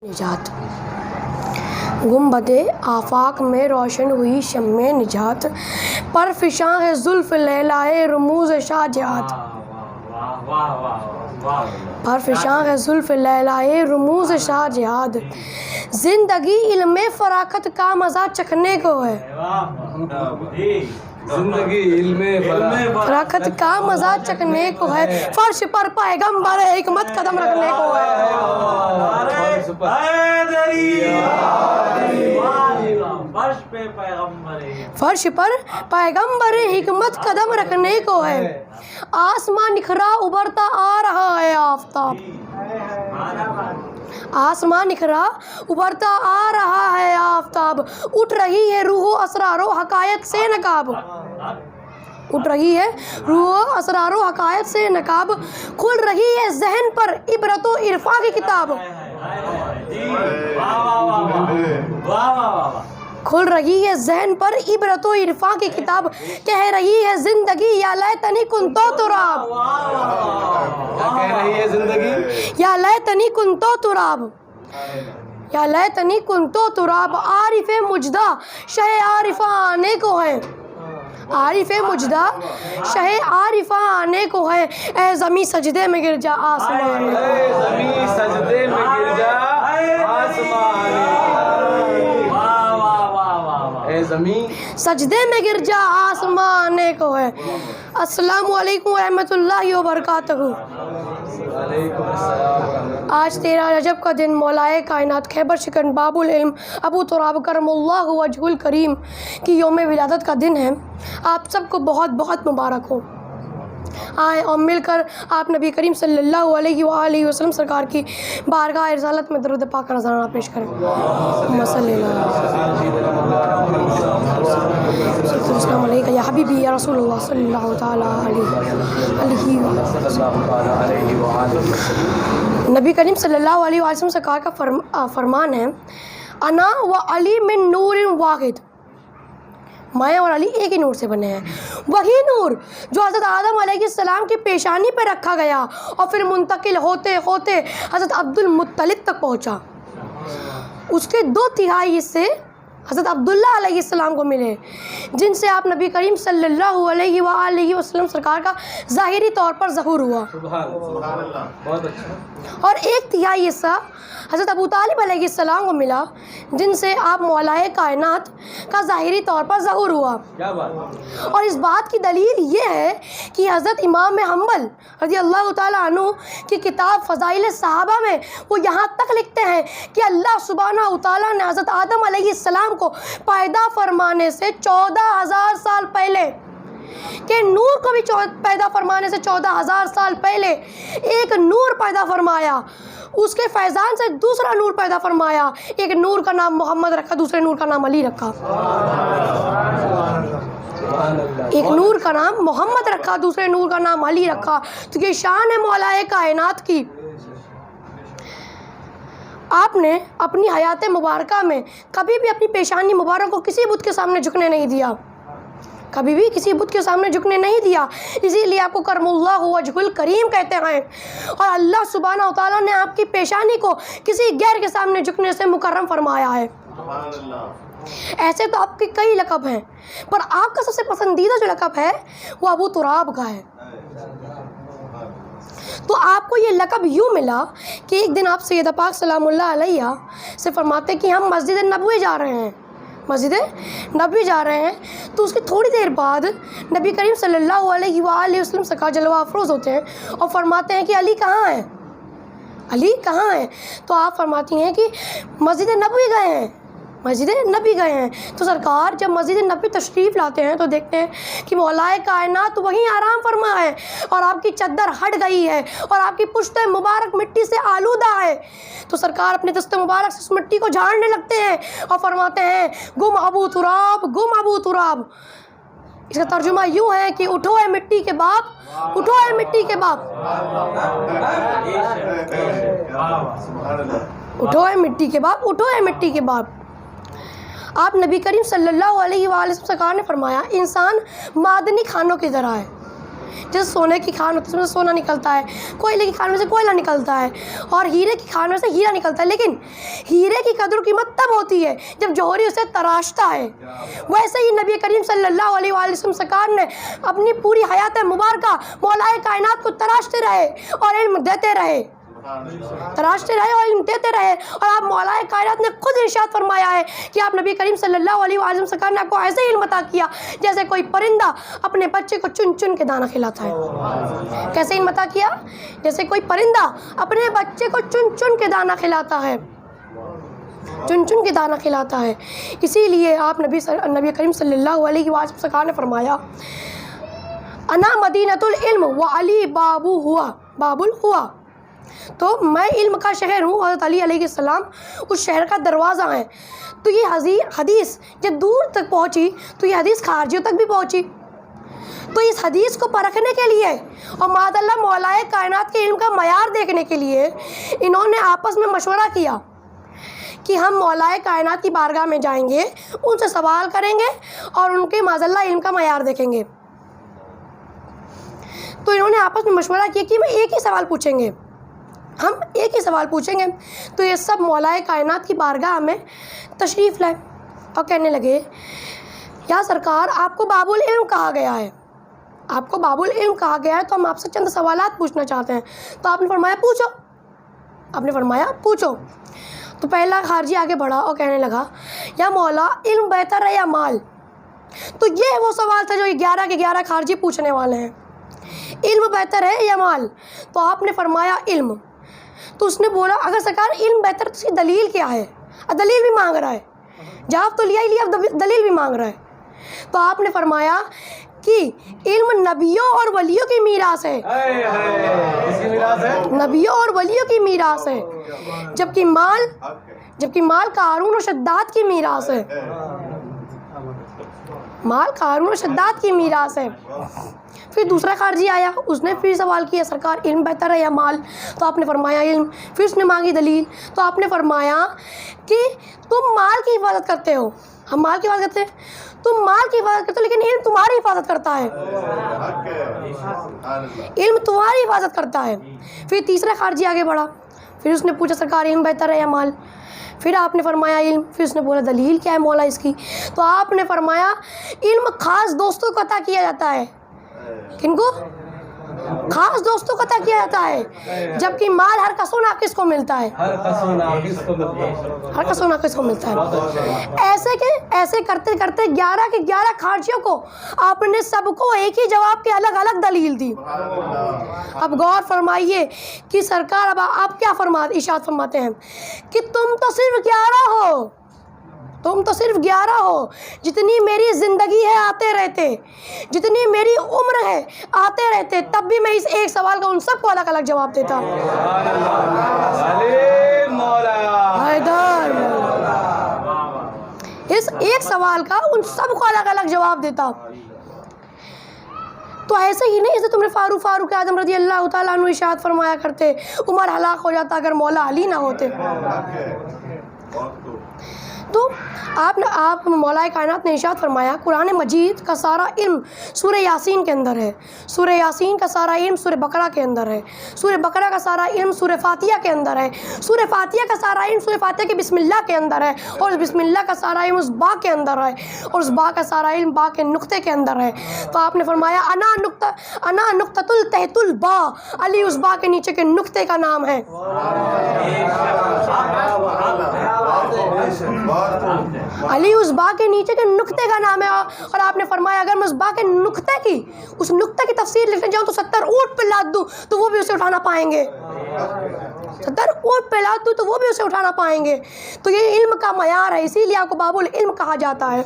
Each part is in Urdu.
نجات گنبدِ آفاق میں روشن ہوئی شمع نجات، پر فشاں ہے زلف لیلائے رموز شاہ جہاد، پر فشاں ہے زلف لیلائے رموز شاہ جہاد، زندگی علم فراقت کا مزہ چکھنے کو ہے، زندگی علم فراقت کا مزہ چکھنے کو ہے، فرش پر پیغمبر حکمت قدم رکھنے کو ہے، فرش پر پیغمبر حکمت قدم رکھنے کو ہے، آسمان نکھرا ابھرتا آ رہا ہے آفتاب، آسمان نکھرا ابھرتا آ رہا ہے آفتاب، اٹھ رہی ہے روح و اسرار و حقائق سے نقاب، اٹھ رہی ہے روح و اسرار و حقائق سے نقاب، کھل رہی ہے ذہن پر عبرت و عرفاں کی کتاب، کھل رہی ہے ذہن پر عبرت و عرفاں کی کتاب، کہہ رہی ہے زندگی یا لیتنی کنتو تراب، کیا کہہ رہی ہے زندگی؟ یا لیتنی کنتو تراب، یا لیتنی کنتو تراب، عارف مجدہ شہ عارفہ آنے کو ہے، عارف مجدہ شہ عارفہ آنے کو ہے، اے زمیں سجدے میں گر جا آسمان میں، اے زمین سجدے میں گر جا آسمان، اے زمین سجدے میں گر جا آسمان کو ہے۔ السلام علیکم ورحمۃ اللہ وبرکاتہ۔ آج 13 رجب کا دن مولائے کائنات خیبر شکن باب العلم ابو تراب کرم اللہ وجہ الکریم کی یوم ولادت کا دن ہے۔ آپ سب کو بہت بہت مبارک ہو۔ آئیں اور مل کر آپ نبی کریم صلی اللہ علیہ وآلہ وسلم سرکار کی بارگاہ رسالت میں درود پاک کا نذرانہ پیش کریں۔ السلام علیکم یا حبیبی یا رسول اللہ صلی اللہ تعالیٰ علیہ نبی کریم صلی اللہ علیہ وسلم سرکار کا فرمان ہے، انا و علی من نور واحد، میں اور علی ایک ہی نور سے بنے ہیں، وہی نور جو حضرت آدم علیہ السلام کی پیشانی پہ رکھا گیا اور پھر منتقل ہوتے ہوتے حضرت عبد المطلب تک پہنچا، اس کے 2/3 حصے حضرت عبداللہ علیہ السلام کو ملے، جن سے آپ نبی کریم صلی اللہ علیہ وآلہ وسلم سرکار کا ظاہری طور پر ظہور ہوا، بہت اچھا، اور 1/3 حصہ حضرت ابو طالب علیہ السلام کو ملا، جن سے آپ مولائے کائنات کا ظاہری طور پر ظہور ہوا۔ کیا بات، اور اس بات کی دلیل یہ ہے کہ حضرت امام حنبل رضی اللہ تعالیٰ عنہ کی کتاب فضائل صحابہ میں وہ یہاں تک لکھتے ہیں کہ اللہ سبحانہ تعالیٰ نے حضرت آدم علیہ السلام کو پیدا فرمانے سے 14,000 سال پہلے کہ نور کو بھی پیدا فرمانے سے 14,000 سال پہلے ایک نور پیدا فرمایا، اس کے فیضان سے دوسرا نور پیدا فرمایا، ایک نور کا نام محمد رکھا، دوسرے نور کا نام علی رکھا، ایک نور کا نام محمد رکھا، دوسرے نور کا نام علی رکھا، تو یہ شان ہے مولائے کائنات کی۔ آپ نے اپنی حیات مبارکہ میں کبھی بھی اپنی پیشانی مبارک کو کسی بت کے سامنے جھکنے نہیں دیا، کبھی بھی کسی بت کے سامنے جھکنے نہیں دیا، اسی لیے آپ کو کرم اللہ وجہ الکریم کہتے ہیں، اور اللہ سبحانہ تعالیٰ نے آپ کی پیشانی کو کسی غیر کے سامنے جھکنے سے مکرم فرمایا ہے۔ ایسے تو آپ کے کئی لقب ہیں، پر آپ کا سب سے پسندیدہ جو لقب ہے وہ ابو تراب کا ہے۔ تو آپ کو یہ لقب یوں ملا کہ ایک دن آپ سیدہ پاک سلام اللہ علیہ سے فرماتے کہ ہم مسجد نبوی جا رہے ہیں، مسجد نبوی جا رہے ہیں، تو اس کی تھوڑی دیر بعد نبی کریم صلی اللہ علیہ وآلہ وسلم سرکار جلوہ افروز ہوتے ہیں اور فرماتے ہیں کہ علی کہاں ہے، علی کہاں ہے؟ تو آپ فرماتی ہیں کہ مسجد نبوی گئے ہیں، مسجد نبی گئے ہیں۔ تو سرکار جب مسجد نبی تشریف لاتے ہیں تو دیکھتے ہیں کہ مولائے کائنات وہیں آرام فرما ہے، اور آپ کی چادر ہٹ گئی ہے، اور آپ کی پشت مبارک مٹی سے آلودہ ہے۔ تو سرکار اپنے دست مبارک سے اس مٹی کو جھاڑنے لگتے ہیں اور فرماتے ہیں گم ابو تراب، گم ابو تراب۔ اس کا ترجمہ یوں ہے کہ اٹھو اے مٹی کے باپ، اٹھو اے مٹی کے باپ، اٹھو اے مٹی کے باپ، اٹھو اے مٹی کے باپ۔ آپ نبی کریم صلی اللہ علیہ وآلہ وسلم سرکار نے فرمایا انسان معدنی کھانوں کی طرح ہے، جیسے سونے کی کھان ہوتی ہے اس میں سے سونا نکلتا ہے, کوئلے کی کھان میں سے کوئلہ نکلتا ہے, اور ہیرے کی کھان میں سے ہیرا نکلتا ہے. لیکن ہیرے کی قدر و قیمت تب ہوتی ہے جب جوہری اسے تراشتا ہے. ویسے ہی نبی کریم صلی اللہ علیہ وآلہ وسلم سرکار نے اپنی پوری حیات مبارکہ مولا کائنات کو تراشتے رہے اور علم دیتے رہے, تراشتے رہے اور علم دیتے رہے. اور آپ مولا کائنات نے خود ارشاد فرمایا ہے کہ آپ نبی کریم صلی اللہ علیہ وآلہ وسلم سرکار نے آپ کو ایسے علم عطا کیا جیسے کوئی پرندہ اپنے بچے کو چن چن کے دانہ کھلاتا ہے. کیسے علم عطا کیا؟ جیسے کوئی پرندہ اپنے بچے کو چن چن کے دانہ کھلاتا ہے, چن چن کے دانہ کھلاتا ہے. اسی لیے آپ نبی کریم صلی اللہ علیہ وآلہ وسلم سرکار نے فرمایا انا مدینۃ العلم و علی باب ہوا, تو میں علم کا شہر ہوں, حضرت علی علیہ السلام اس شہر کا دروازہ ہیں. تو یہ حدیث جب دور تک پہنچی تو یہ حدیث خارجیوں تک بھی پہنچی. تو اس حدیث کو پرکھنے کے لیے اور معاذ اللہ مولا کائنات کے علم کا معیار دیکھنے کے لیے انہوں نے آپس میں مشورہ کیا کہ ہم مولا کائنات کی بارگاہ میں جائیں گے, ان سے سوال کریں گے اور ان کے معاذ اللہ علم کا معیار دیکھیں گے. تو انہوں نے آپس میں مشورہ کیا کہ ہم ایک ہی سوال پوچھیں گے. تو یہ سب مولا کائنات کی بارگاہ میں تشریف لائے اور کہنے لگے یا سرکار آپ کو باب العلم کہا گیا ہے, آپ کو باب العلم کہا گیا ہے, تو ہم آپ سے چند سوالات پوچھنا چاہتے ہیں. تو آپ نے فرمایا پوچھو. تو پہلا خارجی آگے بڑھا اور کہنے لگا یا مولا علم بہتر ہے یا مال؟ تو یہ وہ سوال تھا جو 11 کے 11 خارجی پوچھنے والے ہیں, علم بہتر ہے یا مال؟ تو آپ نے فرمایا علم. تو اس نے بولا اگر سرکار علم بہتر تو اس کی دلیل کیا ہے؟ دلیل بھی مانگ رہا ہے, جواب تو لیا ہی لیا, اب دلیل بھی مانگ رہا ہے. تو آپ نے فرمایا کہ علم نبیوں اور ولیوں کی میراث ہے, نبیوں اور ولیوں کی میراث ہے, جبکہ مال قارون و شداد کی میراث ہے, مال قارون و شداد کی میراث ہے. پھر دوسرا خارجی آیا, اس نے پھر سوال کیا سرکار علم بہتر ہے یا مال؟ تو آپ نے فرمایا علم. پھر اس نے مانگی دلیل. تو آپ نے فرمایا کہ تم مال کی حفاظت کرتے ہو, ہم مال کی حفاظت کرتے ہیں, تم مال کی حفاظت کرتے ہو لیکن علم تمہاری حفاظت کرتا ہے, علم تمہاری حفاظت کرتا ہے. پھر تیسرا خارجی آگے بڑھا, پھر اس نے پوچھا سرکار علم بہتر ہے یا مال؟ پھر آپ نے فرمایا علم. پھر اس نے بولا دلیل کیا ہے مولا اس کی؟ تو آپ نے فرمایا علم خاص دوستوں کو عطا کیا جاتا ہے. کن کو؟ خاص دوستوں کو عطا کیا جاتا ہے, جبکہ مال ہر کس و ناقص کو ملتا ہے, ہر کس و ناقص کو ملتا ہے. ایسے کرتے کرتے 11 کے 11 خارجیوں کو آپ نے سب کو ایک ہی جواب کی الگ الگ دلیل دی. اب غور فرمائیے کہ سرکار اب آپ کیا ارشاد فرماتے ہیں کہ تم تو صرف 11 ہو, جتنی میری زندگی ہے آتے رہتے, جتنی میری عمر ہے آتے رہتے, تب بھی میں اس ایک سوال کا ان سب کو الگ الگ جواب دیتا. اس ایک سوال کا ان سب کو الگ الگ جواب دیتا. تو ایسے ہی نہیں جیسے تم نے فاروق اعظم رضی اللہ تعالیٰ عنہ ارشاد فرمایا کرتے عمر ہلاک ہو جاتا اگر مولا علی نہ ہوتے. تو آپ مولا کائنات نے ارشاد فرمایا قرآن مجید کا سارا علم سورہ یاسین کے اندر ہے, سورہ یاسین کا سارا علم سورہ بقرہ کے اندر ہے, سورہ بقرہ کا سارا علم سورہ فاتحہ کے اندر ہے, سورہ فاتحہ کا سارا علم سورہ فاتحہ کے بسم اللہ کے اندر ہے, اور بسم اللہ کا سارا علم اس با کے اندر ہے, اور اس با کا سارا علم با کے نقطے کے اندر ہے. تو آپ نے فرمایا انا نقطۃ التحت البا, علی اس با کے نیچے کے نقطے کا نام ہے. علی اس با کے نیچے کے نقطے کا نام ہے. اور آپ نے فرمایا اگر میں اس با کے اس نقطے کی تفسیر لکھنے جاؤں تو 70 اونٹ پہ لاد دوں تو وہ بھی اسے اٹھانا پائیں گے, 70 اونٹ پہ لاد دوں تو وہ بھی اسے اٹھانا پائیں گے. تو یہ علم کا معیار ہے, اسی لیے آپ کو باب العلم کہا جاتا ہے.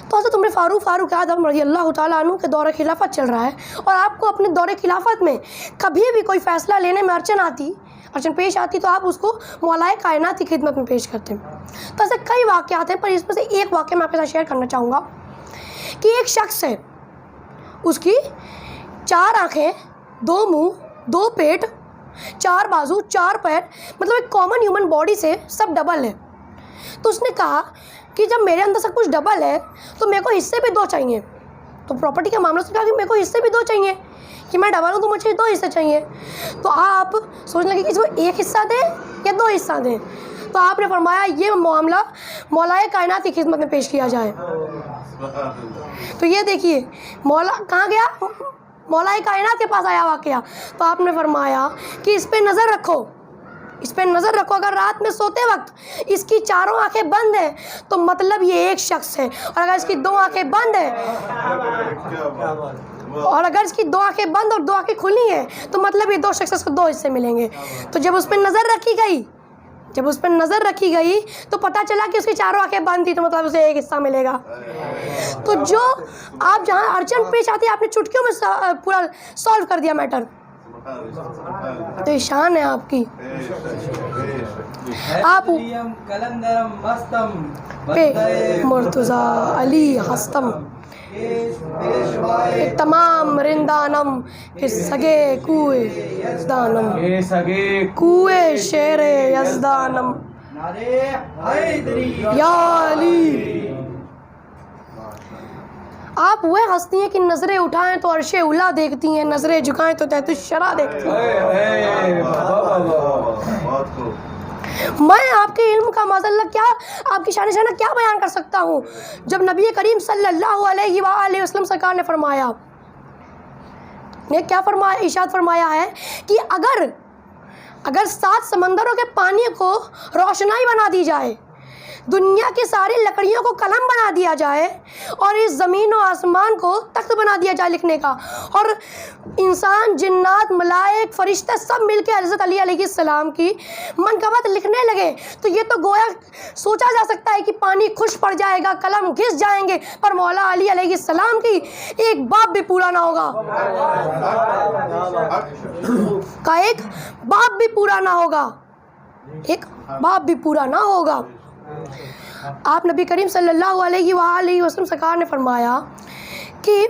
تو حضرت عمر فاروق اعظم رضی اللہ تعالیٰ عنہ کے دور خلافت چل رہا ہے, اور آپ کو اپنے دور خلافت میں کبھی بھی کوئی فیصلہ لینے میں اڑچن پیش آتی تو آپ اس کو مولا کائنات کی خدمت میں پیش کرتے ہیں. تو ایسے کئی واقعات ہیں, پر اس میں سے ایک واقعہ میں آپ کے ساتھ شیئر کرنا چاہوں گا کہ ایک شخص ہے, اس کی 4 آنکھیں, 2 منہ, 2 پیٹ, 4 بازو, 4 پیر, مطلب ایک کامن ہیومن باڈی سے سب ڈبل ہے. تو اس نے کہا کہ جب میرے اندر سب کچھ ڈبل ہے تو میرے کو حصے بھی 2 چاہیے. تو پراپرٹی کا معاملہ سے کہا کہ میرے کو حصے بھی 2 چاہیے، کہ میں ڈبل ہوں تو مجھے 2 حصے چاہیے. تو آپ سوچنے لگے کہ اس کو 1 حصہ دیں یا 2 حصہ دیں. تو آپ نے فرمایا یہ معاملہ مولائے کائنات کی خدمت میں پیش کیا جائے. تو یہ دیکھیے مولا کہاں گیا، مولائے کائنات کے پاس آیا واقعہ. تو آپ نے فرمایا کہ اس پہ نظر رکھو، اس پہ نظر رکھو. اگر رات میں سوتے وقت اس کی 4 آنکھیں بند ہیں تو مطلب یہ ایک شخص ہے، اور اگر اس کی 2 آنکھیں بند ہیں اور اگر اس کی 2 آنکھیں بند اور 2 آنکھیں کھلی ہیں تو مطلب یہ 2 شخص کو 2 حصے ملیں گے. تو جب اس پہ نظر رکھی گئی تو پتہ چلا کہ اس کی 4 آنکھیں بند تھی، تو مطلب اسے 1 حصہ ملے گا. تو جو آپ جہاں ارجنٹ پیش آتی ہے آپ نے چٹکیوں میں پورا سالو کر دیا میٹر. تو یہ شان ہے آپ کی. آپ پہ مرتضیٰ علی ہستم تمام رندانم کہ سگے کوئے یزدانم، اے سگے کوئے شیر یزدانم یا علی. آپ وہ ہستی ہیں کہ نظریں اٹھائیں تو عرش اولا دیکھتی ہیں، نظریں جھکائیں تو تحت الشرع دیکھتی ہیں. میں آپ کے علم کا معذاللہ کیا آپ کی شان شانہ کیا بیان کر سکتا ہوں جب نبی کریم صلی اللہ علیہ وآلہ وسلم سرکار نے فرمایا، نے کیا فرمایا، ارشاد فرمایا ہے کہ اگر 7 سمندروں کے پانی کو روشنائی بنا دی جائے، دنیا کی ساری لکڑیوں کو قلم بنا دیا جائے، اور اس زمین و آسمان کو تخت بنا دیا جائے لکھنے کا، اور انسان، جنات، ملائک، فرشتے سب مل کے حضرت علی علیہ السلام کی منقبت لکھنے لگے، تو یہ تو گویا سوچا جا سکتا ہے کہ پانی خوش پڑ جائے گا، قلم گھس جائیں گے، پر مولا علی علیہ السلام کی ایک باب بھی پورا نہ ہوگا، کا ایک باب بھی پورا نہ ہوگا، ایک باب بھی پورا نہ ہوگا. آپ نبی کریم صلی اللہ علیہ وآلہ وسلم سرکار نے فرمایا کہ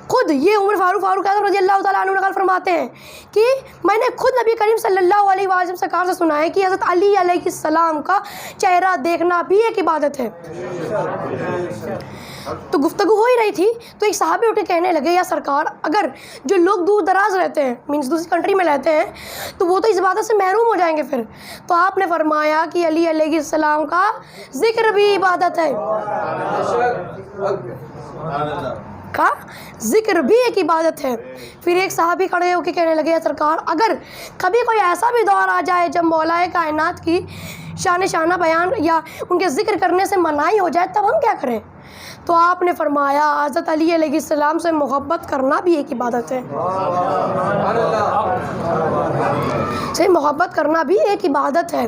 خود یہ عمر فاروق اعظم رضی اللہ تعالیٰ عنہ نقل فرماتے ہیں کہ میں نے خود نبی کریم صلی اللہ علیہ وآلہ وسلم سرکار سے سنا ہے کہ حضرت علی علیہ السلام کا چہرہ دیکھنا بھی ایک عبادت ہے. تو گفتگو ہو ہی رہی تھی تو ایک صحابی اٹھ کے کہنے لگے، یا سرکار اگر جو لوگ دور دراز رہتے ہیں، مینس دوسری کنٹری میں رہتے ہیں، تو وہ تو اس عبادت سے محروم ہو جائیں گے پھر. تو آپ نے فرمایا کہ علی علیہ السلام کا ذکر بھی عبادت ہے، کا ذکر بھی ایک عبادت ہے. پھر ایک صحابی کھڑے ہو کے کہنے لگے، یا سرکار اگر کبھی کوئی ایسا بھی دور آ جائے جب مولائے کائنات کی شان شانہ بیان یا ان کے ذکر کرنے سے منائی ہو جائے تب ہم کیا کریں؟ تو آپ نے فرمایا حضرت علی علیہ السلام سے محبت کرنا بھی ایک عبادت ہے، سے محبت کرنا بھی ایک عبادت ہے.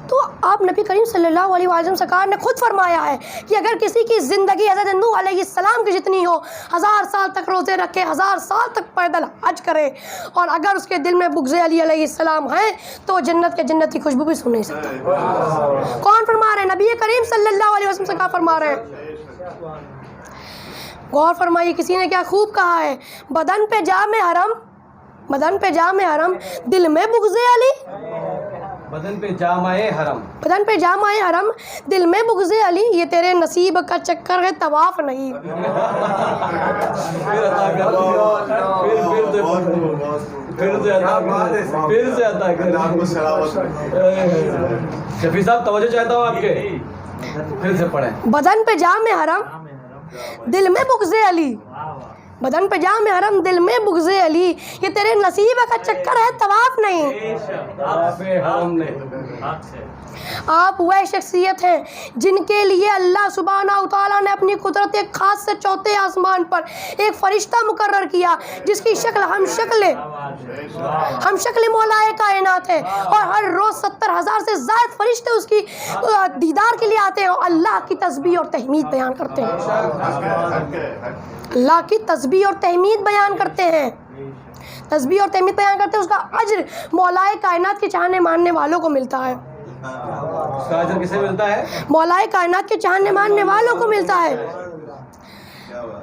تو آپ نبی کریم صلی اللہ علیہ وسلم سرکار نے خود فرمایا ہے کہ اگر کسی کی زندگی حضرت نوح علیہ السلام کی جتنی ہو، 1000 سال تک روزے رکھے، 1000 سال تک پیدل حج کرے، اور اگر اس کے دل میں بغض علی علیہ السلام ہیں تو جنت کے جنت کی خوشبو بھی سن نہیں سکتا. کون فرما رہے ہیں؟ نبی کریم صلی اللہ علیہ وسلم سرکار فرما رہے ہیں. غور فرمائیے کسی نے کیا خوب کہا ہے، بدن پہ جام حرم، دل میں بغض علی. بدن پہ جام آئے حرم، دل میں بغض علی، یہ تیرے نصیب کا چکر ہے، طواف نہیں. شفیع صاحب توجہ چاہتا ہوں آپ کے، پھر سے پڑھیں. بدن پہ جام حرم، دل میں بغض علی، بدن پہ جام حرم، دل میں بغض علی، یہ تیرے نصیب کا چکر ہے، طواف نہیں. آپ وہ شخصیت ہیں جن کے لیے اللہ سبحانہ وتعالیٰ نے اپنی قدرت ایک خاص سے چوتھے آسمان پر ایک فرشتہ مقرر کیا جس کی شکل ہم شکل مولائے کائنات ہے، اور ہر روز 70,000 سے زائد فرشتے اس کی دیدار کے لیے آتے ہیں اور اللہ کی تسبیح اور تحمید بیان کرتے ہیں. اللہ کی تسبیح اور تحمید بیان کرتے ہیں، تسبیح اور تحمید بیان کرتے ہیں. اس کا اجر مولائے کائنات کے چاہنے ماننے والوں کو ملتا ہے. اس کا اجر کسے ملتا ہے؟ مولائے کائنات کے چاہنے ماننے والوں کو ملتا ہے.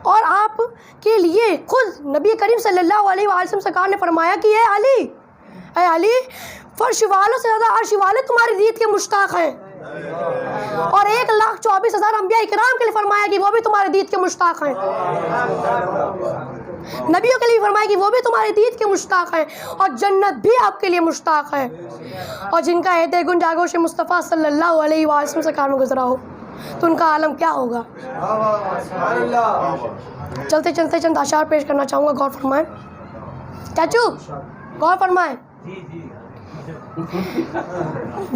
اور آپ کے لیے خود نبی کریم صلی اللہ علیہ وسلم سرکار نے فرمایا کہ اے علی، فرش والوں سے زیادہ عرش والے تمہاری دید کے مشتاق ہیں. اور 1,24,000 انبیاء اکرام کے لیے فرمایا کہ وہ بھی تمہارے دید کے مشتاق ہیں. نبیوں کے لیے فرمایا کہ وہ بھی تمہارے دید کے مشتاق ہیں, اور جنت بھی آپ کے لیے مشتاق ہے, اور جن کا عہد گنج آگوش مصطفیٰ صلی اللہ علیہ وسلم سے کام گزرا ہو تو ان کا عالم کیا ہوگا. چلتے چلتے چند اشعار پیش کرنا چاہوں گا, غور فرمائیں. چاچو غور فرمائیں.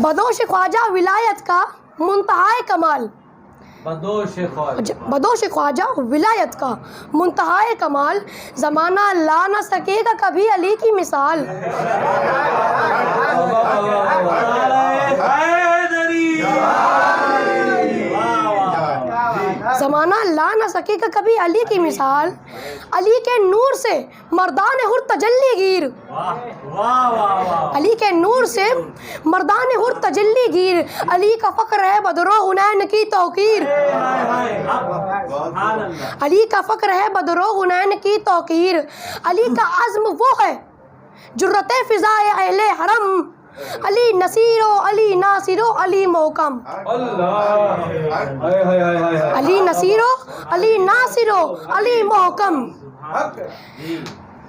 بدوش خواجہ ولایت کا منتہائے کمال, بدوش خواجہ ولایت کا منتہائے کمال, زمانہ لا نہ سکے گا کبھی علی کی مثال. زمانہ لا نہ سکے گا کبھی علی کی مثال, علی کے نور سے مردان حر تجلی گیر, علی کے نور سے مردان حر تجلی گیر, علی کا فخر ہے بدر و حنین کی توقیر, علی کا فخر ہے بدر و حنین کی توقیر, علی کا عزم وہ ہے جرت فضائے اہل حرم, علی نصیر و علی ناصر و علی محکم, علی نصیر و علی ناصر و علی محکم,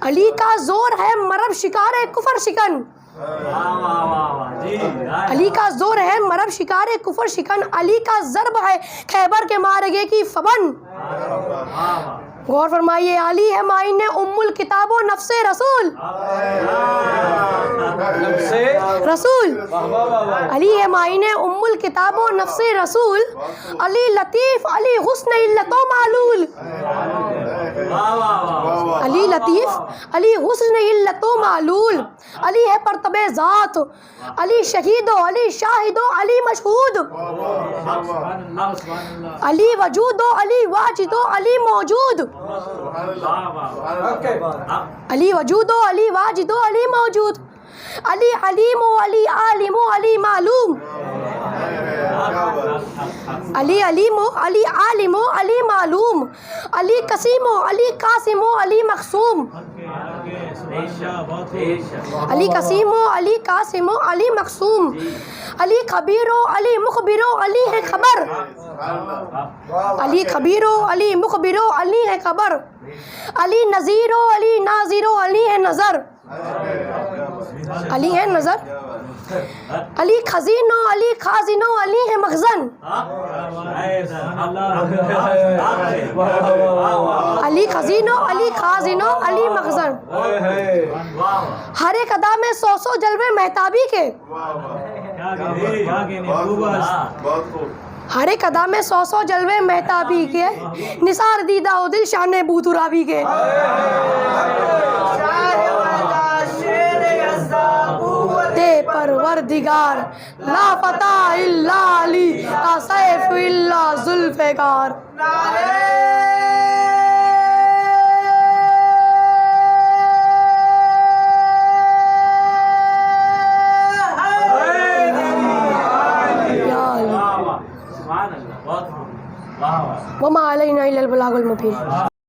علی کا زور ہے مرب شکار کفر شکن, علی کا زور ہے مرب شکار کفر شکن, علی کا ضرب ہے خیبر کے مارگے کی فبن. غور فرمائیے, علی ہے معین ام الکتاب و نفس رسول, رسول علی ہے معین ام الکتاب و نفس رسول, علی لطیف علی حسن علت و معلول, علی لطیف علی حسن علت و معلول, علی ہے پرتب ذات, علی شہید و علی شاہد و علی مشہود, علی وجود و علی واجد و علی موجود, علی وجود و علی واجد و علی موجود, علی علیم و علی عالم و علی معلوم, علی علیم و علی عالم و علی معلوم, علی قسیم و علی قاسم و علی مقسوم, علی قسیم و علی قاسم و علی مقسوم, علی خبیر و علی مخبر و علی ہے خبر, علی خبیر و علی مخبر و علی ہے خبر, علی نذیر و علی ناظر و علی ہے نظر, علی ہے نظر, علی خزین و علی خازن و علی ہے مخزن, علی خزین و علی خازن و علی مخزن. ہر ایک ادا میں 100 جلوے مہتابی کے, ہر ایک ادا میں 100 جلوے مہتابی کے, نثار دیدہ و دل شان بوترابی کے. دے پروردگار لا فتح الا علی, لا سیف الا ذوالفقار. وما علینا الا البلاغ المبین.